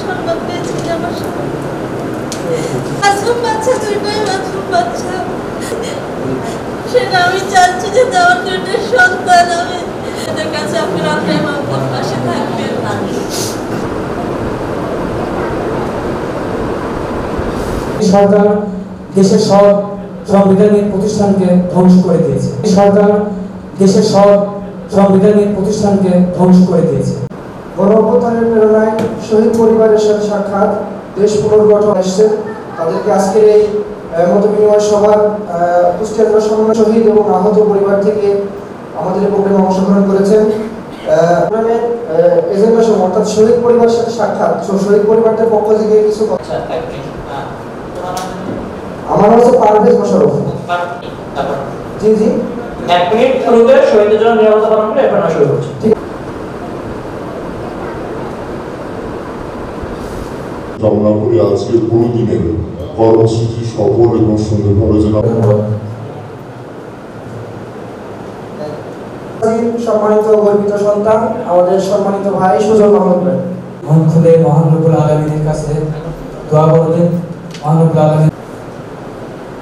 সংবাদ পেয়েছি যে আমার মাসুম বাচ্চা, দুইটাই মাসুম বাচ্চা। সেটা আমি চাচ্ছি যে আমার দুইটা সন্তান, আমি এদের কাছে আপনার আপনার পাশে থাকবেন। সরকার দেশের সব সাংবিধানিক প্রতিষ্ঠানকে ধ্বংস করে দিয়েছে। সরকার দেশের সব সাংবিধানিক প্রতিষ্ঠানকে ধ্বংস করে দিয়েছে। গণঅভ্যুত্থানের প্রেরণায় শহীদ পরিবারের সাথে সাক্ষাৎ, দেশ পুনর্গঠন এসছে। তাদেরকে আজকের এই মত বিনিময় সভার কুষ্টিয়া জেলা সমন্বয় শহীদ এবং আহত পরিবার থেকে আমাদের এই প্রোগ্রামে অংশগ্রহণ করেছেন। প্রোগ্রামের এজেন্ডা সমূহ অর্থাৎ শহীদ পরিবারের সাথে সাক্ষাৎ, শহীদ পরিবারদের পক্ষ থেকে কিছু কথা। আমার নাম হচ্ছে পারভেজ মোশাররফ। জি জি, 1 মিনিট শুরুতে শহীদদের জন্য নিরাপত্তা পালন করে এরপর শুরু করছি। কামনা করি আজকের পুরো দিনের কর্মসূচি সফল এবং সুন্দরভাবে যেন সম্মানিত গর্বিত সন্তান আমাদের সম্মানিত ভাই সুজন মাহমুদ। মন খুলে মহান রব্বুল আলামিনের কাছে দোয়া করবেন। মহান রব্বুল আলামিন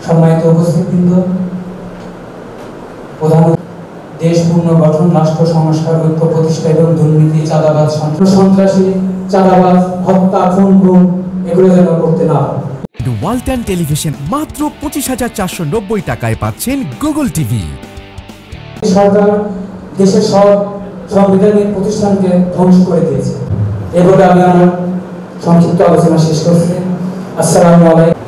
সম্মানিত উপস্থিতবৃন্দ, প্রধান দেশ পুনর্গঠন, রাষ্ট্র সংস্কার, ঐক্য প্রতিষ্ঠা এবং দুর্নীতি, চাঁদাবাজ, সন্ত্রাসী, চাঁদাবাজ, হত্যা, খুন, গুম এগুলো যেন করতে না হয়। ওয়ালটন টেলিভিশন মাত্র 25,490 টাকায় পাচ্ছেন গুগল টিভি। সরকার দেশের সব সাংবিধানিক প্রতিষ্ঠানকে ধ্বংস করে দিয়েছে। এবারে আমি আমার সংক্ষিপ্ত আলোচনা শেষ করছি। আসসালামু আলাইকুম।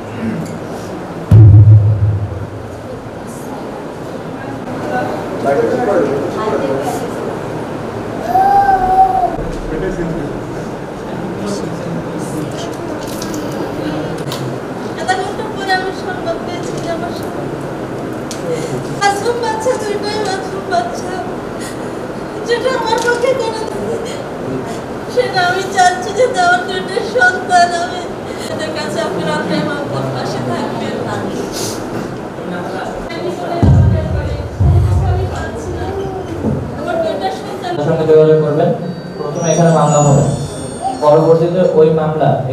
সংবাদ পেয়েছি যে আমার মাসুম বাচ্চা, দুইটাই মাসুম বাচ্চা। যেটা আমার পক্ষে করে সেটা আমি চাচ্ছি যে আমার দুইটা সন্তান, আমি এদের কাছে আপনার আপনার পাশে থাকবেন। সঙ্গে যোগাযোগ করবেন। প্রথমে এখানে মামলা হবে, পরবর্তীতে ওই মামলা